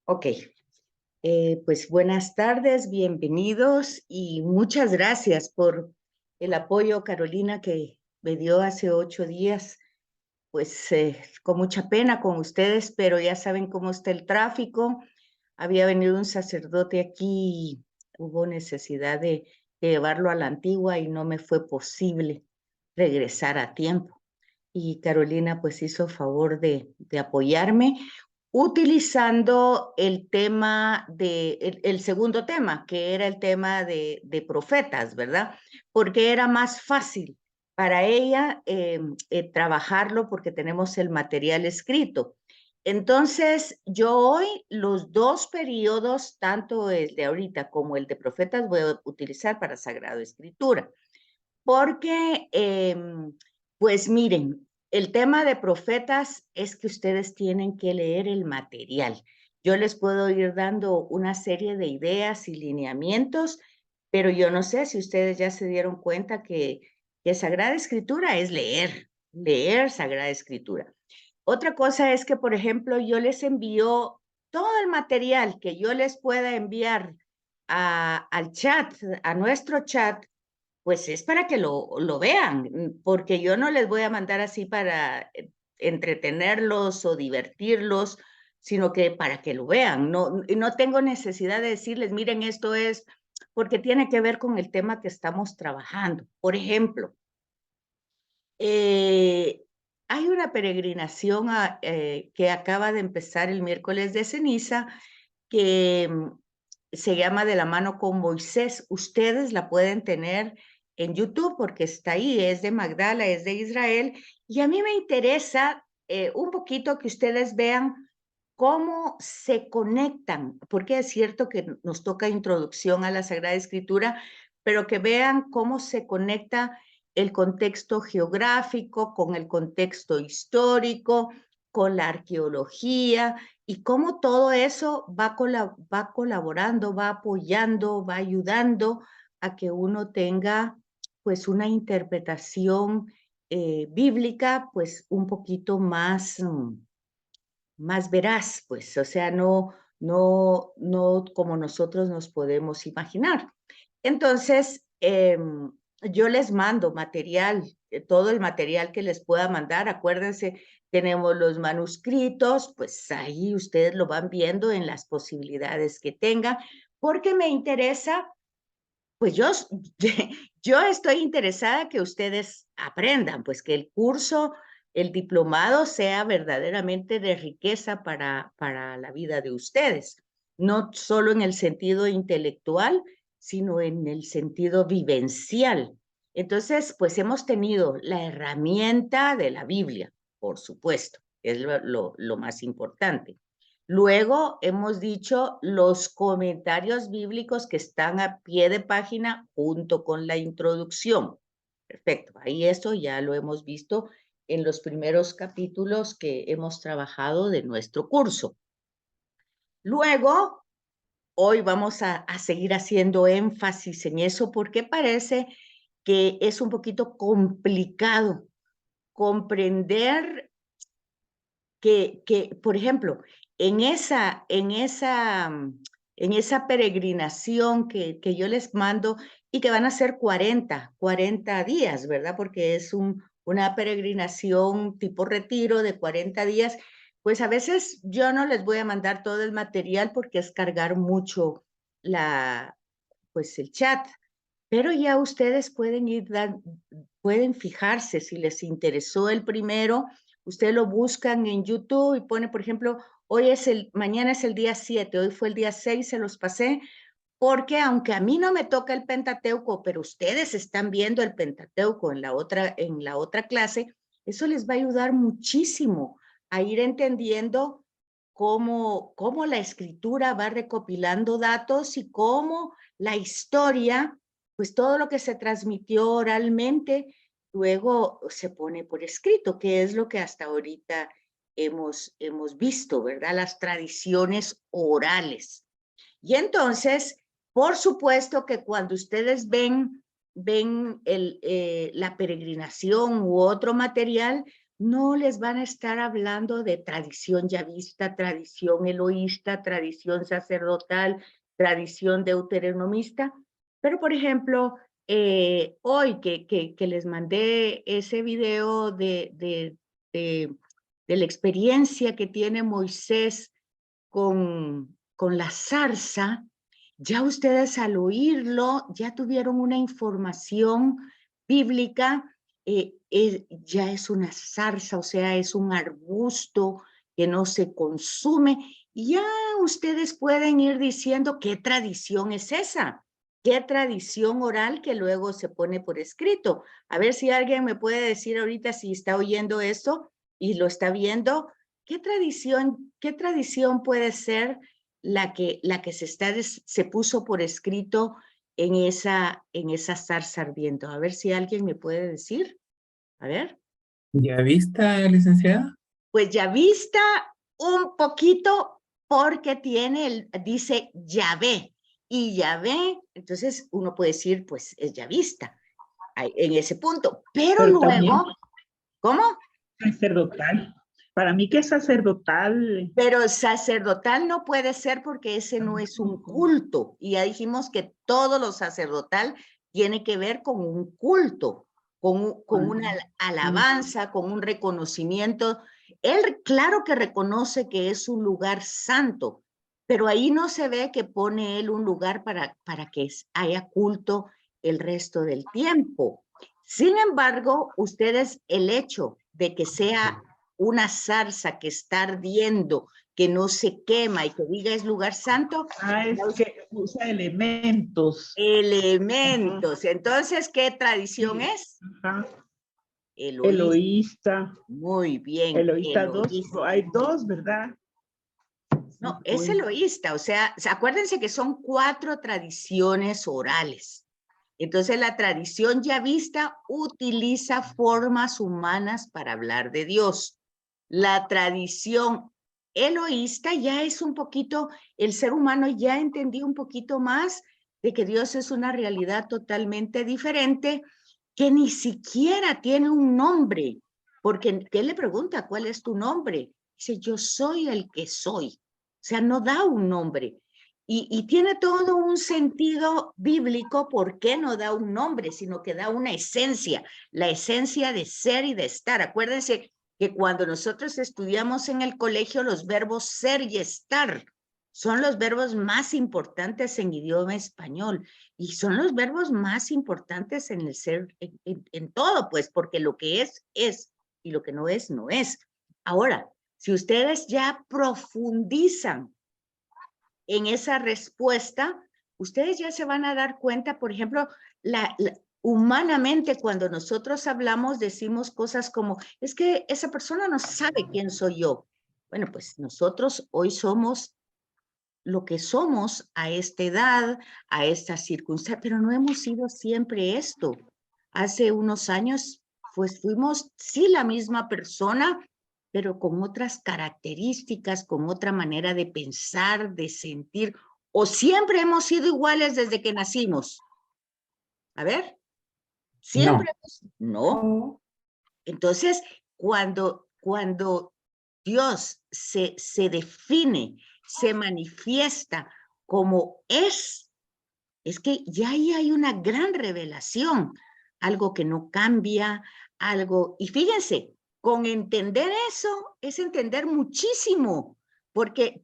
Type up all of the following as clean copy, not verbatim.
Ok, pues buenas tardes, bienvenidos y muchas gracias por el apoyo, Carolina, que me dio hace 8 días. Pues con mucha pena con ustedes, pero ya saben cómo está el tráfico. Había venido un sacerdote aquí y hubo necesidad de llevarlo a la antigua y no me fue posible regresar a tiempo. Y Carolina pues hizo favor de apoyarme utilizando el tema el segundo tema, que era el tema de profetas, ¿verdad? Porque era más fácil para ella trabajarlo porque tenemos el material escrito. Entonces, yo hoy los dos periodos, tanto el de ahorita como el de profetas, voy a utilizar para Sagrado Escritura. Porque, pues miren, el tema de profetas es que ustedes tienen que leer el material. Yo les puedo ir dando una serie de ideas y lineamientos, pero yo no sé si ustedes ya se dieron cuenta que Sagrada Escritura es leer Sagrada Escritura. Otra cosa es que, por ejemplo, yo les envío todo el material que yo les pueda enviar al chat, a nuestro chat, pues es para que lo vean, porque yo no les voy a mandar así para entretenerlos o divertirlos, sino que para que lo vean. No tengo necesidad de decirles, miren, esto es, porque tiene que ver con el tema que estamos trabajando. Por ejemplo, eh, hay una peregrinación que acaba de empezar el miércoles de ceniza que se llama De la mano con Moisés. Ustedes la pueden tener en YouTube porque está ahí, es de Magdala, es de Israel, y a mí me interesa un poquito que ustedes vean cómo se conectan, porque es cierto que nos toca introducción a la Sagrada Escritura, pero que vean cómo se conecta el contexto geográfico con el contexto histórico, con la arqueología, y cómo todo eso va colaborando, va apoyando, va ayudando a que uno tenga pues una interpretación bíblica pues un poquito más veraz, pues, o sea, no como nosotros nos podemos imaginar. Entonces, yo les mando material, todo el material que les pueda mandar. Acuérdense, tenemos los manuscritos, pues ahí ustedes lo van viendo en las posibilidades que tengan, porque me interesa, pues yo estoy interesada que ustedes aprendan, pues que el curso, el diplomado sea verdaderamente de riqueza para la vida de ustedes, no solo en el sentido intelectual, sino en el sentido vivencial. Entonces, pues hemos tenido la herramienta de la Biblia, por supuesto, es lo más importante. Luego hemos dicho los comentarios bíblicos que están a pie de página junto con la introducción. Perfecto, ahí eso ya lo hemos visto en los primeros capítulos que hemos trabajado de nuestro curso. Luego, hoy vamos a seguir haciendo énfasis en eso porque parece que es un poquito complicado comprender por ejemplo, en esa peregrinación que yo les mando y que van a ser 40 días, ¿verdad? Porque es una peregrinación tipo retiro de 40 días, pues a veces yo no les voy a mandar todo el material porque es cargar mucho pues el chat, pero ya ustedes pueden fijarse si les interesó el primero, ustedes lo buscan en YouTube y pone, por ejemplo, mañana es el día 7, hoy fue el día 6, se los pasé, porque aunque a mí no me toca el Pentateuco, pero ustedes están viendo el Pentateuco en la otra clase, eso les va a ayudar muchísimo a ir entendiendo cómo la escritura va recopilando datos y cómo la historia, pues todo lo que se transmitió oralmente, luego se pone por escrito, que es lo que hasta ahorita hemos visto, ¿verdad? Las tradiciones orales. Y entonces, por supuesto que cuando ustedes ven la peregrinación u otro material, no les van a estar hablando de tradición yavista, tradición eloísta, tradición sacerdotal, tradición deuteronomista, pero por ejemplo, hoy que les mandé ese video de la experiencia que tiene Moisés con la zarza, ya ustedes al oírlo ya tuvieron una información bíblica, ya es una zarza, o sea, es un arbusto que no se consume, y ya ustedes pueden ir diciendo qué tradición es esa, qué tradición oral que luego se pone por escrito. A ver si alguien me puede decir ahorita si está oyendo esto y lo está viendo. Qué tradición puede ser la que se puso por escrito en esa zarza ardiendo? A ver si alguien me puede decir. A ver. ¿Ya vista, licenciada? Pues ya vista un poquito porque dice Yahvé. Y Yahvé, entonces uno puede decir, pues es ya vista en ese punto. Pero Pero también luego, ¿cómo? sacerdotal. Para mí que es sacerdotal. Pero sacerdotal no puede ser porque ese no es un culto. Y ya dijimos que todo lo sacerdotal tiene que ver con un culto, con una alabanza, con un reconocimiento. Él claro que reconoce que es un lugar santo, pero ahí no se ve que pone él un lugar para que haya culto el resto del tiempo. Sin embargo, ustedes, el hecho de que sea una zarza que está ardiendo, que no se quema y que diga es lugar santo. Es que usa elementos. Elementos. Entonces, ¿qué tradición Sí. es? Ajá. Eloísta. Eloísta. Muy bien. Eloísta dos. Eloísta. Hay dos, ¿verdad? No, es eloísta. O sea, acuérdense que son 4 tradiciones orales. Entonces, la tradición yavista utiliza formas humanas para hablar de Dios. La tradición eloísta ya es un poquito, el ser humano ya entendió un poquito más de que Dios es una realidad totalmente diferente, que ni siquiera tiene un nombre, porque ¿qué le pregunta? ¿Cuál es tu nombre? Dice, yo soy el que soy. O sea, no da un nombre. Y tiene todo un sentido bíblico. ¿Por qué no da un nombre, sino que da una esencia, la esencia de ser y de estar? Acuérdense que cuando nosotros estudiamos en el colegio, los verbos ser y estar son los verbos más importantes en idioma español, y son los verbos más importantes en el ser, en todo, pues, porque lo que es, y lo que no es, no es. Ahora, si ustedes ya profundizan en esa respuesta, ustedes ya se van a dar cuenta, por ejemplo, humanamente cuando nosotros hablamos decimos cosas como, es que esa persona no sabe quién soy yo. Bueno, pues nosotros hoy somos lo que somos a esta edad, a esta circunstancia, pero no hemos sido siempre esto. Hace unos años, pues fuimos, sí, la misma persona, pero con otras características, con otra manera de pensar, de sentir, o siempre hemos sido iguales desde que nacimos. A ver, siempre no. Entonces, cuando Dios se define, se manifiesta como es que ya ahí hay una gran revelación, algo que no cambia, algo, y fíjense, con entender eso es entender muchísimo, porque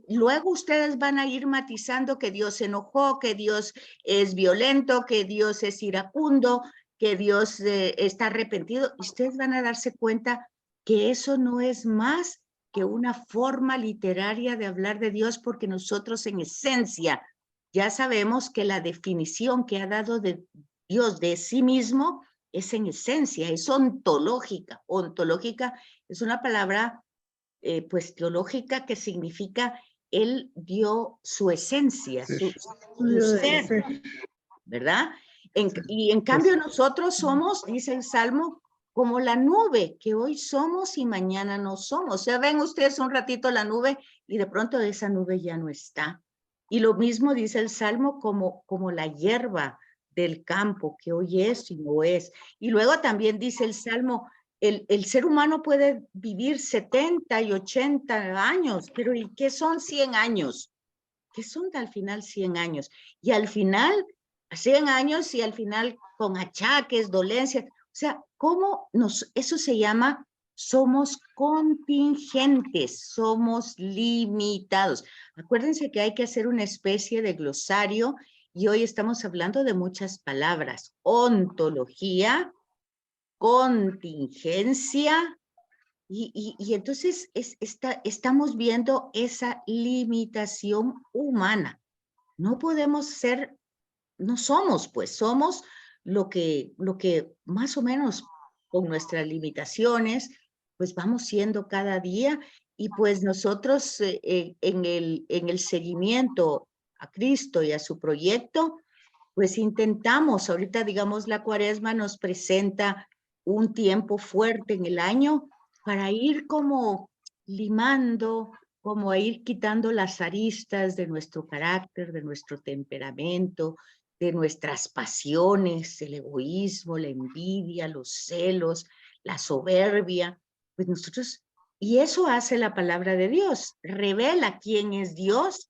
luego ustedes van a ir matizando que Dios se enojó, que Dios es violento, que Dios es iracundo, que Dios está arrepentido, y ustedes van a darse cuenta que eso no es más que una forma literaria de hablar de Dios, porque nosotros en esencia ya sabemos que la definición que ha dado de Dios de sí mismo es en esencia, es ontológica. Ontológica es una palabra pues teológica que significa él dio su esencia, su ser, ¿verdad? Y en cambio nosotros somos, dice el Salmo, como la nube, que hoy somos y mañana no somos. O sea, ven ustedes un ratito la nube y de pronto esa nube ya no está. Y lo mismo dice el Salmo como la hierba del campo, que hoy es y no es. Y luego también dice el Salmo, el ser humano puede vivir 70 y 80 años, pero ¿y qué son 100 años? ¿Qué son al final 100 años? Y al final, 100 años y al final con achaques, dolencias. O sea, eso se llama, somos contingentes, somos limitados. Acuérdense que hay que hacer una especie de glosario y hoy estamos hablando de muchas palabras. Ontología, contingencia, y entonces estamos viendo esa limitación humana. No podemos ser, no somos, pues somos lo que más o menos con nuestras limitaciones, pues vamos siendo cada día, y pues nosotros en el seguimiento a Cristo y a su proyecto, pues intentamos, ahorita digamos la Cuaresma nos presenta un tiempo fuerte en el año para ir como limando, como a ir quitando las aristas de nuestro carácter, de nuestro temperamento, de nuestras pasiones, el egoísmo, la envidia, los celos, la soberbia, pues nosotros, y eso hace la palabra de Dios, revela quién es Dios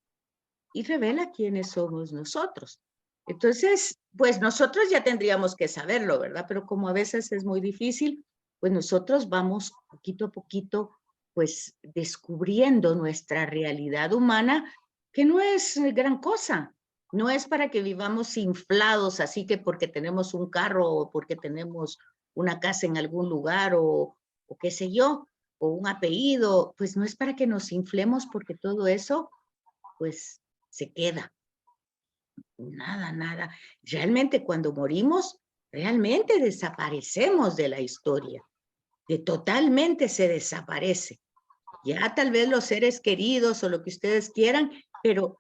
y revela quiénes somos nosotros. Entonces, pues nosotros ya tendríamos que saberlo, ¿verdad? Pero como a veces es muy difícil, pues nosotros vamos poquito a poquito, pues descubriendo nuestra realidad humana, que no es gran cosa. No es para que vivamos inflados, así que porque tenemos un carro o porque tenemos una casa en algún lugar o qué sé yo, o un apellido, pues no es para que nos inflemos porque todo eso, pues se queda. Nada, nada. Realmente cuando morimos, realmente desaparecemos de la historia. Totalmente se desaparece. Ya tal vez los seres queridos o lo que ustedes quieran, pero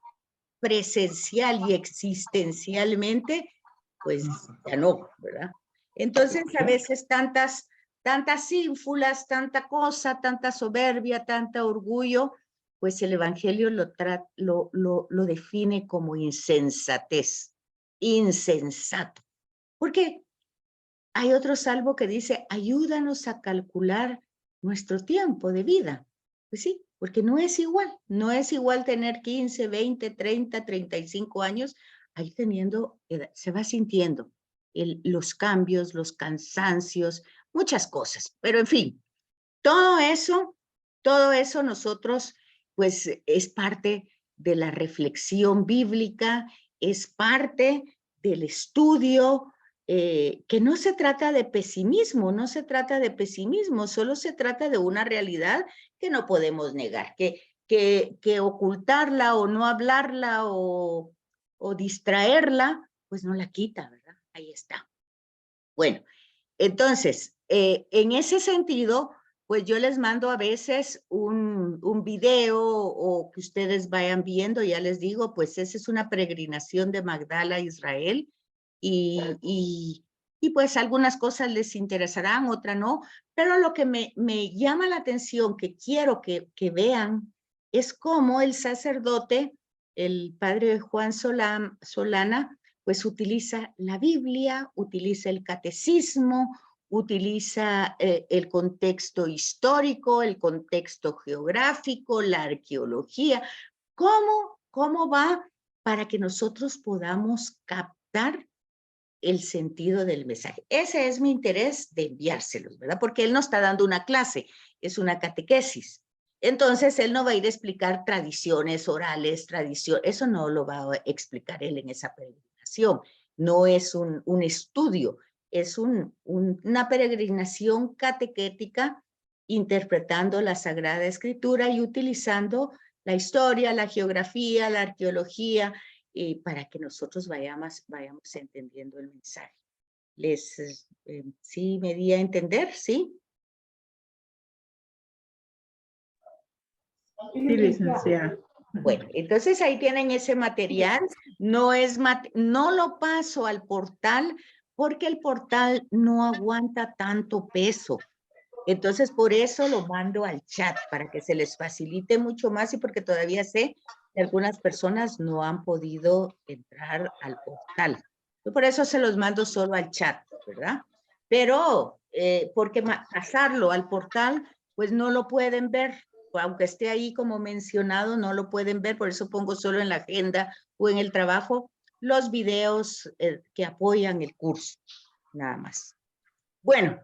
presencial y existencialmente, pues ya no, ¿verdad? Entonces a veces tantas ínfulas, tanta cosa, tanta soberbia, tanta orgullo, pues el Evangelio lo define como insensatez, insensato. Porque hay otro salmo que dice, ayúdanos a calcular nuestro tiempo de vida. Pues sí, porque no es igual tener 15, 20, 30, 35 años, ahí teniendo edad, se va sintiendo los cambios, los cansancios, muchas cosas. Pero en fin, todo eso nosotros, pues es parte de la reflexión bíblica, es parte del estudio, que no se trata de pesimismo, solo se trata de una realidad que no podemos negar, que ocultarla o no hablarla o distraerla, pues no la quita, ¿verdad? Ahí está. Bueno, entonces, en ese sentido, pues yo les mando a veces un video o que ustedes vayan viendo, ya les digo, pues esa es una peregrinación de Magdala a Israel y pues algunas cosas les interesarán, otras no, pero lo que me llama la atención, que quiero que vean, es cómo el sacerdote, el padre Juan Solana, pues utiliza la Biblia, utiliza el catecismo, utiliza el contexto histórico, el contexto geográfico, la arqueología. ¿Cómo va para que nosotros podamos captar el sentido del mensaje? Ese es mi interés de enviárselos, ¿verdad? Porque él no está dando una clase, es una catequesis. Entonces, él no va a ir a explicar tradiciones orales, eso no lo va a explicar él en esa peregrinación. No es un estudio, es una peregrinación catequética interpretando la Sagrada Escritura y utilizando la historia, la geografía, la arqueología, para que nosotros vayamos entendiendo el mensaje. ¿Sí me di a entender? ¿Sí? Sí, licenciada. Bueno, entonces ahí tienen ese material. No lo paso al portal porque el portal no aguanta tanto peso. Entonces, por eso lo mando al chat, para que se les facilite mucho más y porque todavía sé que algunas personas no han podido entrar al portal. Yo por eso se los mando solo al chat, ¿verdad? Pero porque pasarlo al portal, pues no lo pueden ver, aunque esté ahí como mencionado, no lo pueden ver, por eso pongo solo en la agenda o en el trabajo los videos que apoyan el curso, nada más. Bueno,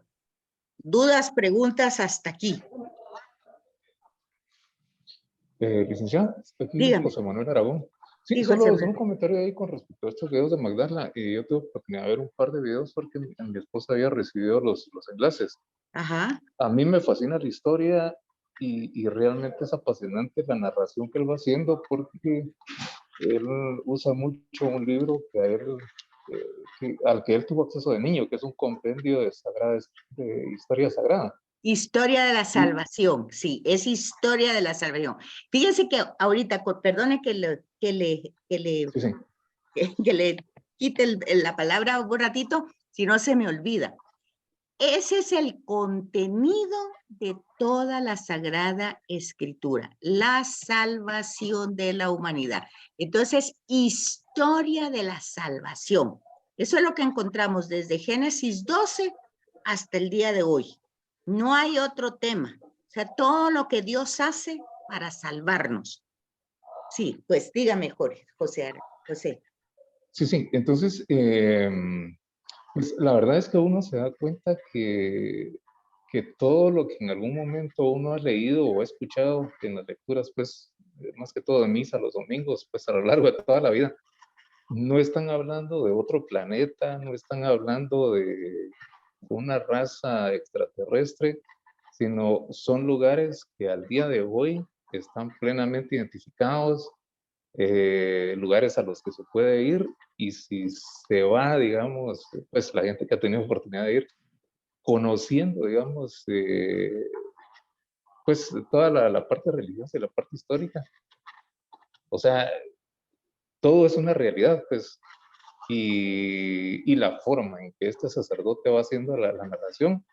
dudas, preguntas hasta aquí. Licenciada, aquí Dígame. José Manuel Aragón. Sí, Sí, solo José un Manuel. comentario ahí con respecto a estos videos de Magdalena. Yo tuve oportunidad de ver un par de videos porque mi esposa había recibido los enlaces. Ajá. A mí me fascina la historia y realmente es apasionante la narración que él va haciendo porque él usa mucho un libro que a él, al que él tuvo acceso de niño, que es un compendio de historia sagrada. Historia de la salvación, sí, es historia de la salvación. Fíjense que ahorita, perdone que le Sí, sí. que le quite la palabra un ratito, si no se me olvida. Ese es el contenido de toda la Sagrada Escritura, la salvación de la humanidad. Entonces, historia de la salvación. Eso es lo que encontramos desde Génesis 12 hasta el día de hoy. No hay otro tema. O sea, todo lo que Dios hace para salvarnos. Sí, pues dígame, José. Sí, sí. Entonces, pues, la verdad es que uno se da cuenta que todo lo que en algún momento uno ha leído o ha escuchado en las lecturas, pues, más que todo de misa los domingos, pues a lo largo de toda la vida, no están hablando de otro planeta, no están hablando de una raza extraterrestre, sino son lugares que al día de hoy están plenamente identificados, lugares a los que se puede ir, y si se va, digamos, pues la gente que ha tenido oportunidad de ir, conociendo, digamos, pues toda la parte religiosa y la parte histórica. O sea, todo es una realidad, pues, y la forma en que este sacerdote va haciendo la narración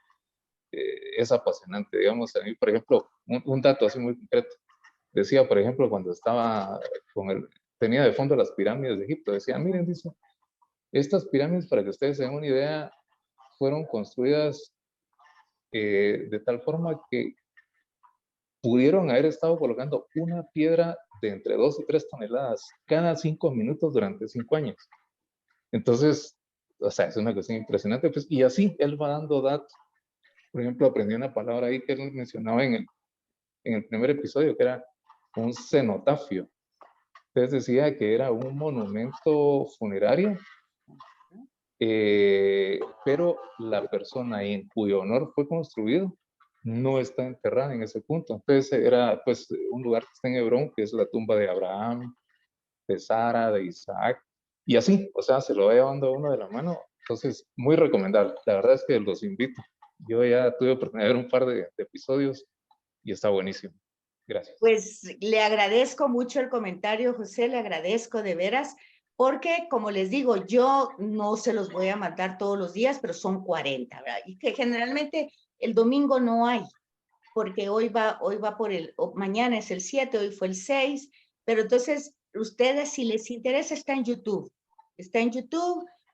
es apasionante, digamos. A mí, por ejemplo, un dato así muy concreto, decía, por ejemplo, cuando estaba tenía de fondo las pirámides de Egipto, decía, miren, dice, estas pirámides, para que ustedes se den una idea, fueron construidas de tal forma que pudieron haber estado colocando una piedra de entre 2 y 3 toneladas cada 5 minutos durante 5 años. Entonces, o sea, es una cuestión impresionante, pues, y así él va dando datos. Por ejemplo, aprendí una palabra ahí que él mencionaba en el primer episodio, que era un cenotafio. Entonces decía que era un monumento funerario, pero la persona en cuyo honor fue construido no está enterrada en ese punto. Entonces era pues un lugar que está en Hebrón, que es la tumba de Abraham, de Sara, de Isaac, y así, o sea, se lo va llevando uno de la mano. Entonces, muy recomendable. La verdad es que los invito. Yo ya tuve oportunidad de ver un par de episodios y está buenísimo. Gracias. Pues le agradezco mucho el comentario, José, le agradezco de veras, porque como les digo, yo no se los voy a mandar todos los días, pero son 40, ¿verdad? Y que generalmente el domingo no hay, porque hoy va por mañana es el 7, hoy fue el 6, pero entonces ustedes, si les interesa, está en YouTube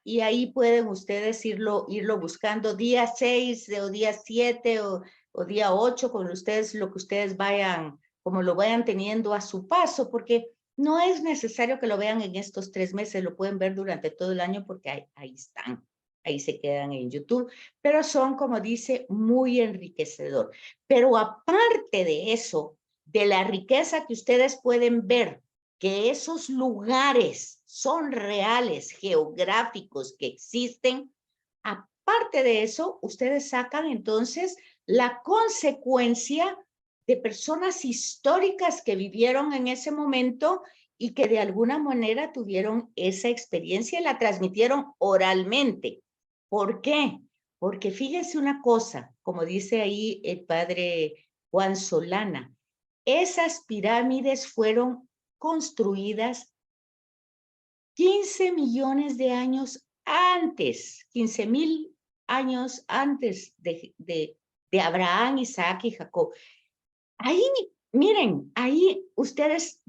y ahí pueden ustedes irlo buscando día 6 o día 7 o día 8, con ustedes, lo que ustedes vayan, como lo vayan teniendo a su paso, porque no es necesario que lo vean en estos 3 meses, lo pueden ver durante todo el año porque ahí están, ahí se quedan en YouTube, pero son, como dice, muy enriquecedor. Pero aparte de eso, de la riqueza que ustedes pueden ver, que esos lugares son reales, geográficos, que existen, aparte de eso, ustedes sacan entonces la consecuencia de personas históricas que vivieron en ese momento y que de alguna manera tuvieron esa experiencia y la transmitieron oralmente. ¿Por qué? Porque fíjense una cosa, como dice ahí el padre Juan Solana, esas pirámides fueron construidas 15 millones de años antes, 15,000 años antes de Abraham, Isaac y Jacob. Ahí, miren, ahí ustedes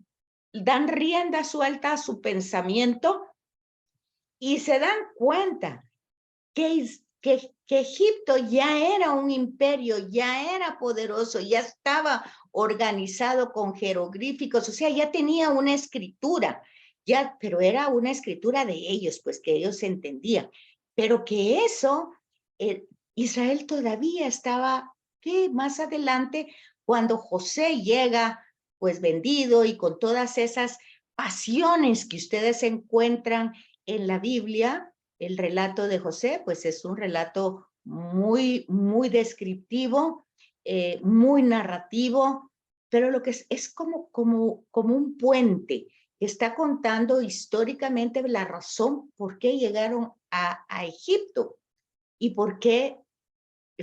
dan rienda suelta a su pensamiento y se dan cuenta que que Egipto ya era un imperio, ya era poderoso, ya estaba organizado con jeroglíficos, o sea, ya tenía una escritura, ya, pero era una escritura de ellos, pues que ellos entendían. Pero que eso, Israel todavía estaba, ¿qué? Más adelante, cuando José llega, pues vendido y con todas esas pasiones que ustedes encuentran en la Biblia. El relato de José, pues es un relato muy, muy descriptivo, muy narrativo, pero lo que es como un puente que está contando históricamente la razón por qué llegaron a Egipto y por qué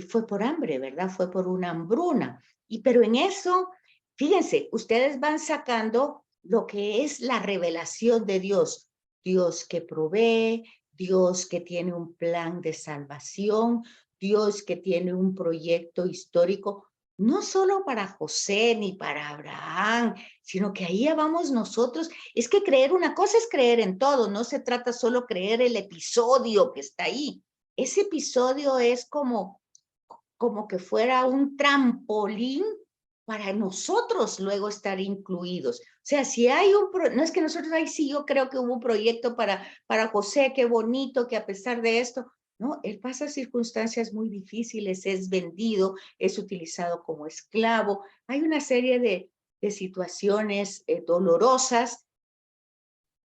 fue por hambre, ¿verdad? Fue por una hambruna. Pero en eso, fíjense, ustedes van sacando lo que es la revelación de Dios. Dios que provee, Dios que tiene un plan de salvación, Dios que tiene un proyecto histórico, no solo para José ni para Abraham, sino que ahí vamos nosotros. Es que creer, una cosa es creer en todo, no se trata solo creer el episodio que está ahí. Ese episodio es como que fuera un trampolín para nosotros luego estar incluidos. O sea, si hay no es que nosotros, ahí sí, yo creo que hubo un proyecto para José, qué bonito, que a pesar de esto, no, él pasa circunstancias muy difíciles, es vendido, es utilizado como esclavo, hay una serie de situaciones dolorosas,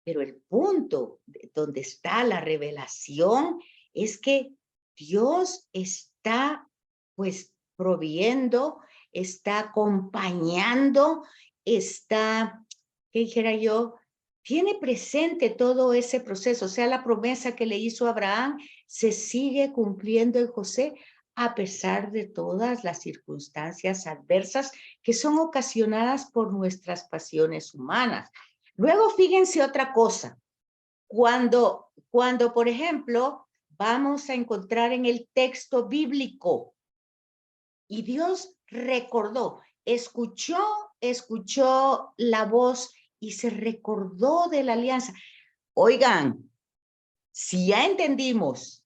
pero el punto donde está la revelación es que Dios está pues proviendo, está acompañando, está, ¿qué dijera yo? Tiene presente todo ese proceso, o sea, la promesa que le hizo Abraham se sigue cumpliendo en José a pesar de todas las circunstancias adversas que son ocasionadas por nuestras pasiones humanas. Luego, fíjense otra cosa. Cuando, por ejemplo, vamos a encontrar en el texto bíblico y Dios recordó, escuchó la voz y se recordó de la alianza. Oigan, si ya entendimos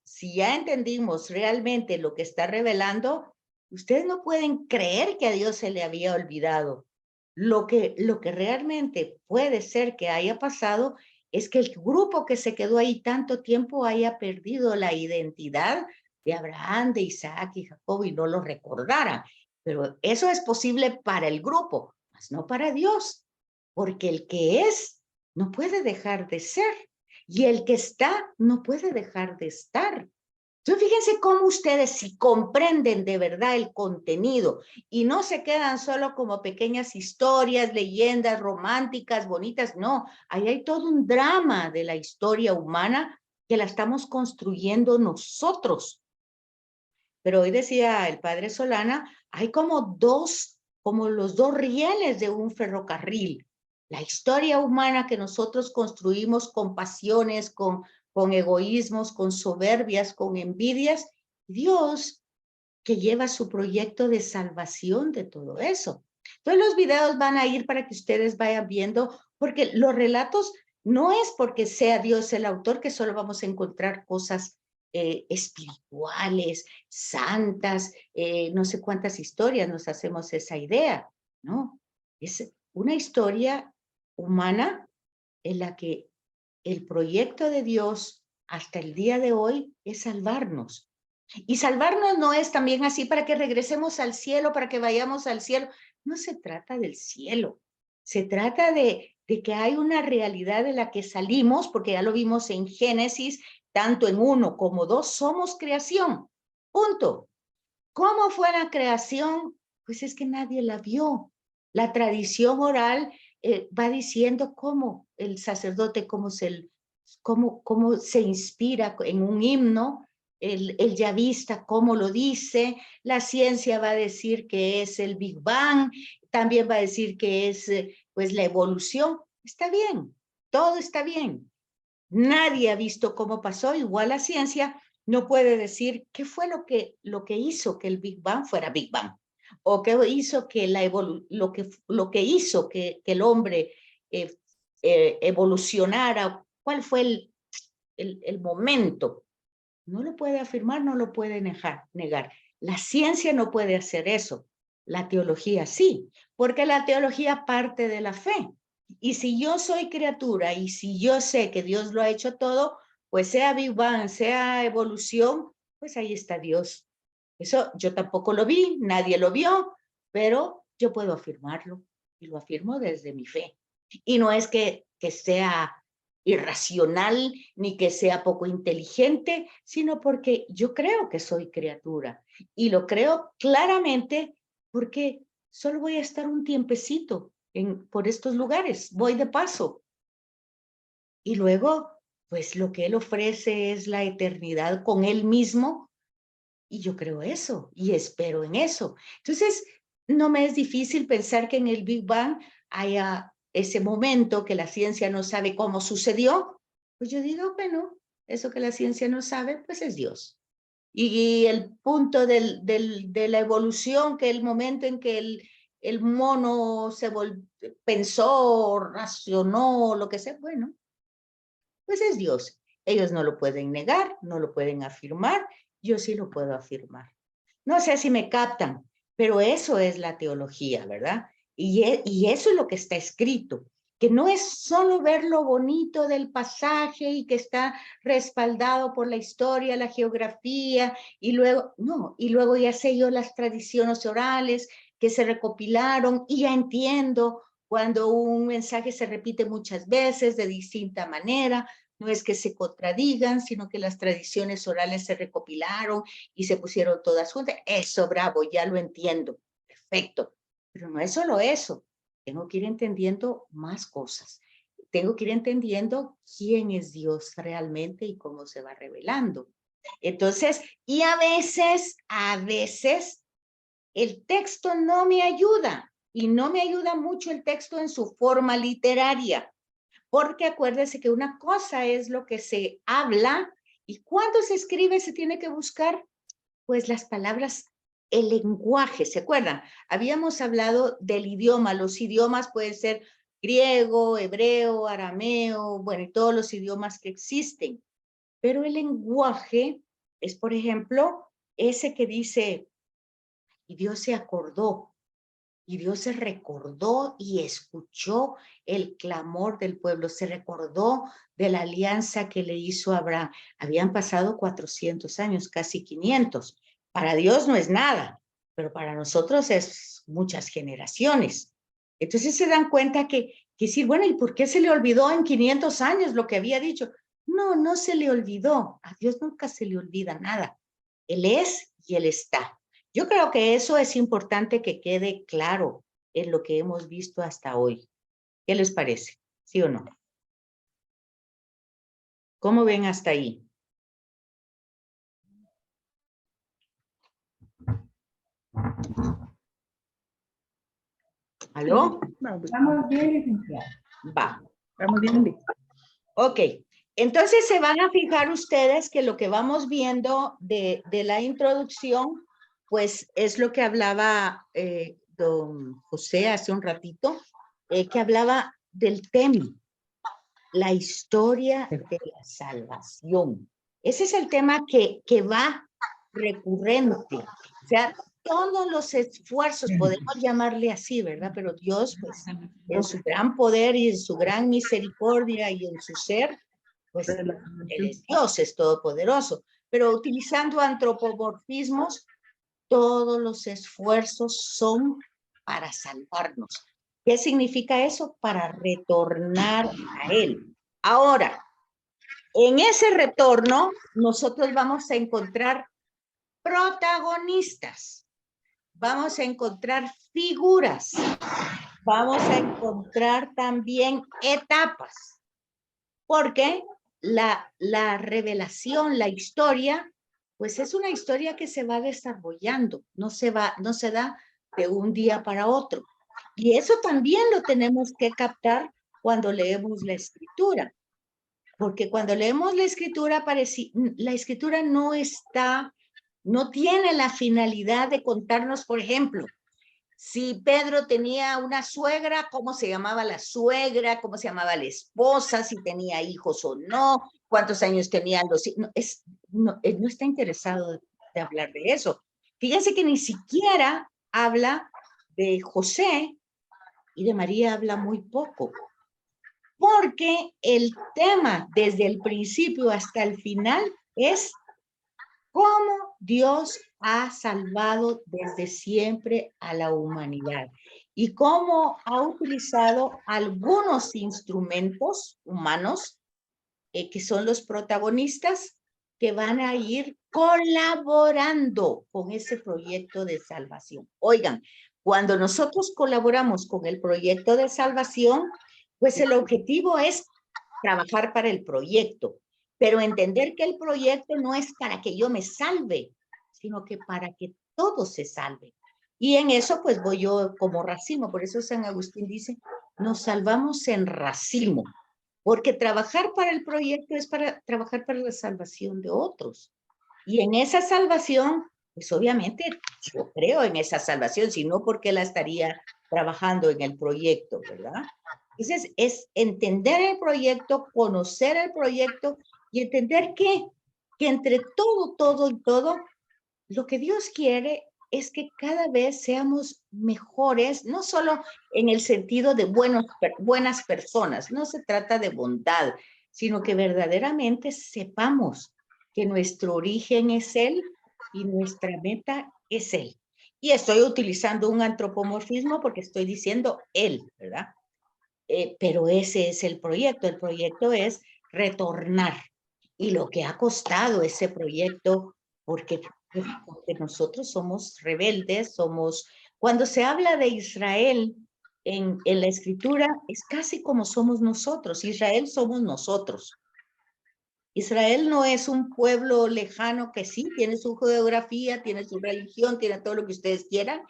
realmente lo que está revelando, ustedes no pueden creer que a Dios se le había olvidado. Lo que realmente puede ser que haya pasado es que el grupo que se quedó ahí tanto tiempo haya perdido la identidad de Abraham, de Isaac y Jacob y no lo recordaran. Pero eso es posible para el grupo, mas no para Dios, porque el que es no puede dejar de ser y el que está no puede dejar de estar. Entonces, fíjense cómo ustedes, si comprenden de verdad el contenido y no se quedan solo como pequeñas historias, leyendas románticas, bonitas, no, ahí hay todo un drama de la historia humana que la estamos construyendo nosotros. Pero hoy decía el padre Solana, hay como los dos rieles de un ferrocarril. La historia humana que nosotros construimos con pasiones, con egoísmos, con soberbias, con envidias, Dios que lleva su proyecto de salvación de todo eso. Entonces los videos van a ir para que ustedes vayan viendo, porque los relatos no es porque sea Dios el autor que solo vamos a encontrar cosas espirituales, santas, no sé cuántas historias nos hacemos esa idea, ¿no? Es una historia humana en la que el proyecto de Dios hasta el día de hoy es salvarnos. Y salvarnos no es también así para que regresemos al cielo, para que vayamos al cielo. No se trata del cielo. Se trata de que hay una realidad de la que salimos, porque ya lo vimos en Génesis, tanto en 1 como 2, somos creación. Punto. ¿Cómo fue la creación? Pues es que nadie la vio. La tradición oral va diciendo cómo el sacerdote, cómo se inspira en un himno, el yavista cómo lo dice, la ciencia va a decir que es el Big Bang, también va a decir que es pues la evolución. Está bien, todo está bien. Nadie ha visto cómo pasó, igual la ciencia no puede decir qué fue lo que hizo que el Big Bang fuera Big Bang, o qué hizo que lo que hizo que el hombre evolucionara, cuál fue el momento. No lo puede afirmar, no lo puede negar. La ciencia no puede hacer eso. La teología sí, porque la teología parte de la fe. Y si yo soy criatura y si yo sé que Dios lo ha hecho todo, pues sea Big Bang, sea evolución, pues ahí está Dios. Eso yo tampoco lo vi, nadie lo vio, pero yo puedo afirmarlo y lo afirmo desde mi fe. Y no es que sea irracional ni que sea poco inteligente, sino porque yo creo que soy criatura y lo creo claramente porque solo voy a estar un tiempecito por estos lugares, voy de paso. Y luego, pues lo que Él ofrece es la eternidad con Él mismo y yo creo eso y espero en eso. Entonces, no me es difícil pensar que en el Big Bang haya ese momento que la ciencia no sabe cómo sucedió. Pues yo digo, bueno, eso que la ciencia no sabe, pues es Dios. Y el punto de la evolución, que el momento en que el mono pensó, racionó, lo que sea, bueno, pues es Dios. Ellos no lo pueden negar, no lo pueden afirmar, yo sí lo puedo afirmar. No sé si me captan, pero eso es la teología, ¿verdad? Y eso es lo que está escrito, que no es solo ver lo bonito del pasaje y que está respaldado por la historia, la geografía, y luego, no, y luego ya sé yo las tradiciones orales que se recopilaron y ya entiendo cuando un mensaje se repite muchas veces de distinta manera, no es que se contradigan, sino que las tradiciones orales se recopilaron y se pusieron todas juntas. Eso, bravo, ya lo entiendo. Perfecto. Pero no es solo eso. Tengo que ir entendiendo más cosas. Tengo que ir entendiendo quién es Dios realmente y cómo se va revelando. Entonces, y a veces, el texto no me ayuda. Y no me ayuda mucho el texto en su forma literaria. Porque acuérdese que una cosa es lo que se habla y cuando se escribe se tiene que buscar pues las palabras, el lenguaje, ¿se acuerdan? Habíamos hablado del idioma, los idiomas pueden ser griego, hebreo, arameo, bueno, y todos los idiomas que existen. Pero el lenguaje es, por ejemplo, ese que dice, y Dios se acordó. Y Dios se recordó y escuchó el clamor del pueblo, se recordó de la alianza que le hizo Abraham. Habían pasado 400 años, casi 500. Para Dios no es nada, pero para nosotros es muchas generaciones. Entonces se dan cuenta que decir, bueno, ¿y por qué se le olvidó en 500 años lo que había dicho? No, no se le olvidó. A Dios nunca se le olvida nada. Él es y Él está. Yo creo que eso es importante que quede claro en lo que hemos visto hasta hoy. ¿Qué les parece? ¿Sí o no? ¿Cómo ven hasta ahí? ¿Aló? Vamos bien, licenciada. Va. Vamos bien. Ok. Entonces se van a fijar ustedes que lo que vamos viendo de la introducción, pues es lo que hablaba don José hace un ratito, que hablaba del tema, la historia de la salvación. Ese es el tema que va recurrente. O sea, todos los esfuerzos, podemos llamarle así, ¿verdad? Pero Dios, pues, en su gran poder y en su gran misericordia y en su ser, pues, Él es Dios, es todopoderoso. Pero utilizando antropomorfismos, todos los esfuerzos son para salvarnos. ¿Qué significa eso? Para retornar a Él. Ahora, en ese retorno, nosotros vamos a encontrar protagonistas, vamos a encontrar figuras, vamos a encontrar también etapas, porque la revelación, la historia, pues es una historia que se va desarrollando, no se da de un día para otro. Y eso también lo tenemos que captar cuando leemos la escritura. Porque cuando leemos la escritura no tiene la finalidad de contarnos, por ejemplo, si Pedro tenía una suegra, cómo se llamaba la suegra, cómo se llamaba la esposa, si tenía hijos o no, cuántos años tenían los hijos. él no está interesado de hablar de eso. Fíjense que ni siquiera habla de José y de María habla muy poco. Porque el tema desde el principio hasta el final es cómo Dios ha salvado desde siempre a la humanidad y cómo ha utilizado algunos instrumentos humanos que son los protagonistas que van a ir colaborando con ese proyecto de salvación. Oigan, cuando nosotros colaboramos con el proyecto de salvación, pues el objetivo es trabajar para el proyecto, pero entender que el proyecto no es para que yo me salve, sino que para que todos se salven. Y en eso pues voy yo como racimo, por eso San Agustín dice, nos salvamos en racimo, porque trabajar para el proyecto es para trabajar para la salvación de otros. Y en esa salvación, pues obviamente yo creo en esa salvación, si no, ¿por qué la estaría trabajando en el proyecto, verdad? Entonces, es entender el proyecto, conocer el proyecto y entender que entre todo y todo, lo que Dios quiere es que cada vez seamos mejores, no solo en el sentido de buenas personas, no se trata de bondad, sino que verdaderamente sepamos que nuestro origen es Él y nuestra meta es Él. Y estoy utilizando un antropomorfismo porque estoy diciendo Él, ¿verdad? Pero ese es el proyecto es retornar. Y lo que ha costado ese proyecto, porque nosotros somos rebeldes, cuando se habla de Israel en la escritura, es casi como somos nosotros. Israel somos nosotros. Israel no es un pueblo lejano que sí, tiene su geografía, tiene su religión, tiene todo lo que ustedes quieran,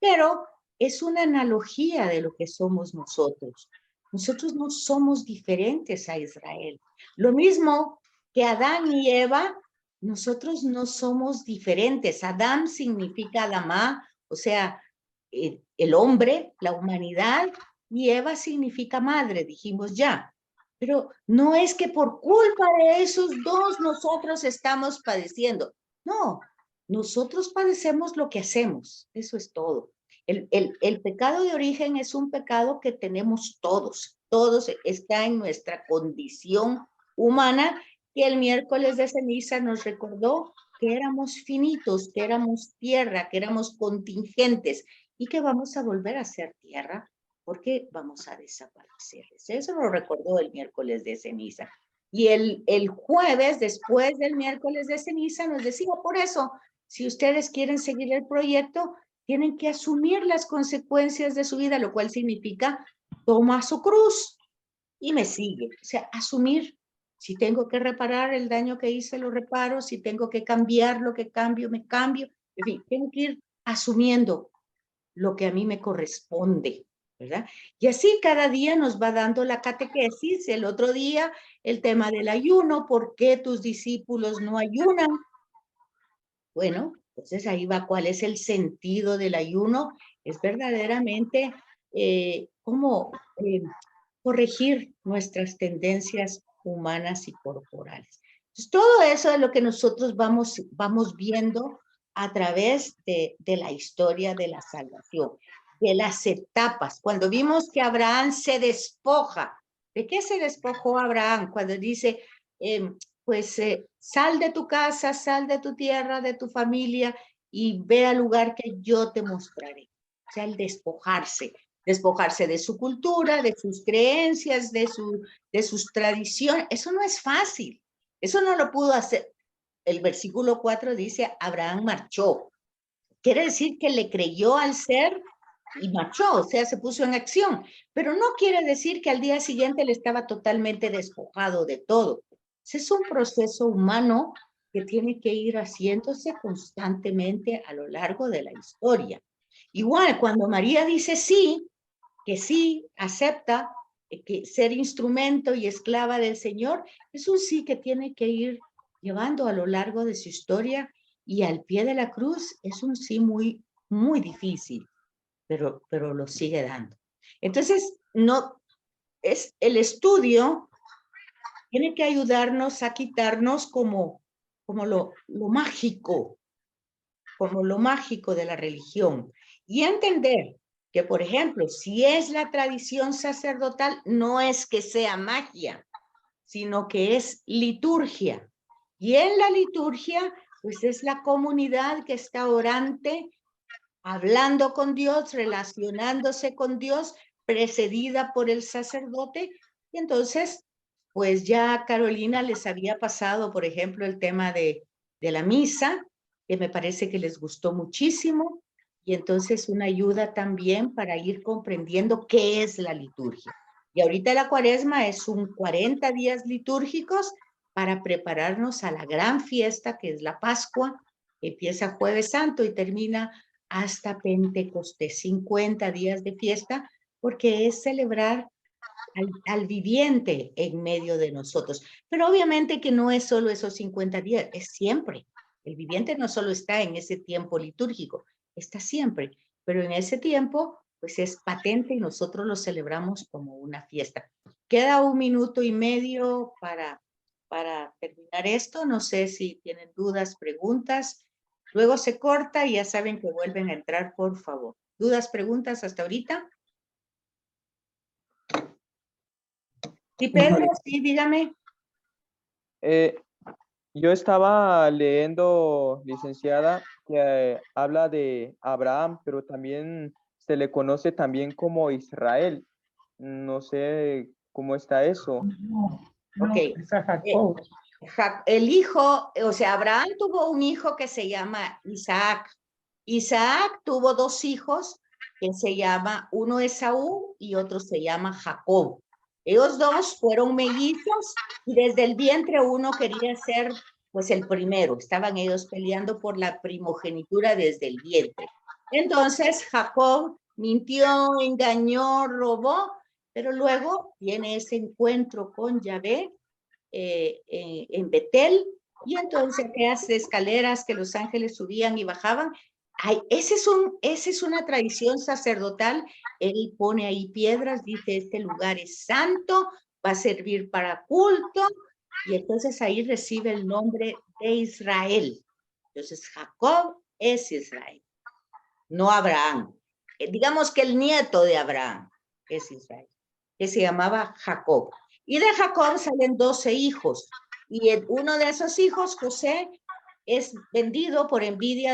pero es una analogía de lo que somos nosotros. Nosotros no somos diferentes a Israel. Lo mismo que Adán y Eva, nosotros no somos diferentes. Adán significa Adamá, o sea, el hombre, la humanidad, y Eva significa madre, dijimos ya. Pero no es que por culpa de esos dos nosotros estamos padeciendo. No, nosotros padecemos lo que hacemos, eso es todo. El pecado de origen es un pecado que tenemos todos está en nuestra condición humana, que el miércoles de ceniza nos recordó que éramos finitos, que éramos tierra, que éramos contingentes y que vamos a volver a ser tierra porque vamos a desaparecer. Eso lo recordó el miércoles de ceniza. Y el jueves, después del miércoles de ceniza, nos decía, por eso, si ustedes quieren seguir el proyecto, tienen que asumir las consecuencias de su vida, lo cual significa toma su cruz y me sigue. O sea, asumir, si tengo que reparar el daño que hice, lo reparo, si tengo que cambiar lo que cambio, me cambio. En fin, tengo que ir asumiendo lo que a mí me corresponde, ¿verdad? Y así cada día nos va dando la catequesis. El otro día, el tema del ayuno, ¿por qué tus discípulos no ayunan? Bueno, entonces ahí va cuál es el sentido del ayuno. Es verdaderamente cómo corregir nuestras tendencias humanas y corporales. Entonces, todo eso es lo que nosotros vamos viendo a través de la historia de la salvación, de las etapas. Cuando vimos que Abraham se despoja, ¿de qué se despojó Abraham? Cuando dice, pues sal de tu casa, sal de tu tierra, de tu familia y ve al lugar que yo te mostraré. O sea, el despojarse de su cultura, de sus creencias, de sus tradiciones. Eso no es fácil. Eso no lo pudo hacer. El versículo 4 dice, Abraham marchó. Quiere decir que le creyó al ser y marchó, o sea, se puso en acción. Pero no quiere decir que al día siguiente él estaba totalmente despojado de todo. Ese es un proceso humano que tiene que ir haciéndose constantemente a lo largo de la historia. Igual, cuando María dice sí, que sí acepta que ser instrumento y esclava del Señor, es un sí que tiene que ir llevando a lo largo de su historia y al pie de la cruz es un sí muy, muy difícil, pero lo sigue dando. Entonces, no, es el estudio tiene que ayudarnos a quitarnos como como lo mágico, como lo mágico de la religión. Y entender que, por ejemplo, si es la tradición sacerdotal, no es que sea magia, sino que es liturgia. Y en la liturgia, pues es la comunidad que está orante, hablando con Dios, relacionándose con Dios, precedida por el sacerdote. Y entonces, pues ya Carolina les había pasado, por ejemplo, el tema de la misa, que me parece que les gustó muchísimo, y entonces una ayuda también para ir comprendiendo qué es la liturgia. Y ahorita la Cuaresma es un 40 días litúrgicos para prepararnos a la gran fiesta que es la Pascua, que empieza Jueves Santo y termina hasta Pentecostés, 50 días de fiesta, porque es celebrar al viviente en medio de nosotros. Pero obviamente que no es solo esos 50 días, es siempre. El viviente no solo está en ese tiempo litúrgico, está siempre, pero en ese tiempo pues es patente y nosotros lo celebramos como una fiesta. Queda 1 minuto y medio para terminar esto. No sé si tienen dudas, preguntas. Luego se corta y ya saben que vuelven a entrar, por favor. ¿Dudas, preguntas hasta ahorita? Sí, Pedro, sí, dígame. Yo estaba leyendo, licenciada, que habla de Abraham, pero también se le conoce también como Israel. No sé cómo está eso. No, Ok. es a Jacob. El hijo, o sea, Abraham tuvo un hijo que se llama Isaac. Isaac tuvo 2 hijos que se llama, uno Esaú y otro se llama Jacob. Ellos 2 fueron mellizos y desde el vientre uno quería ser pues el primero. Estaban ellos peleando por la primogenitura desde el vientre. Entonces Jacob mintió, engañó, robó, pero luego tiene ese encuentro con Yahvé en Betel, y entonces aquellas escaleras que los ángeles subían y bajaban, esa es una tradición sacerdotal. Él pone ahí piedras, dice, este lugar es santo, va a servir para culto, y entonces ahí recibe el nombre de Israel. Entonces Jacob es Israel, no Abraham. Digamos que el nieto de Abraham es Israel, que se llamaba Jacob. Y de Jacob salen 12 hijos. Y uno de esos hijos, José, es vendido por envidia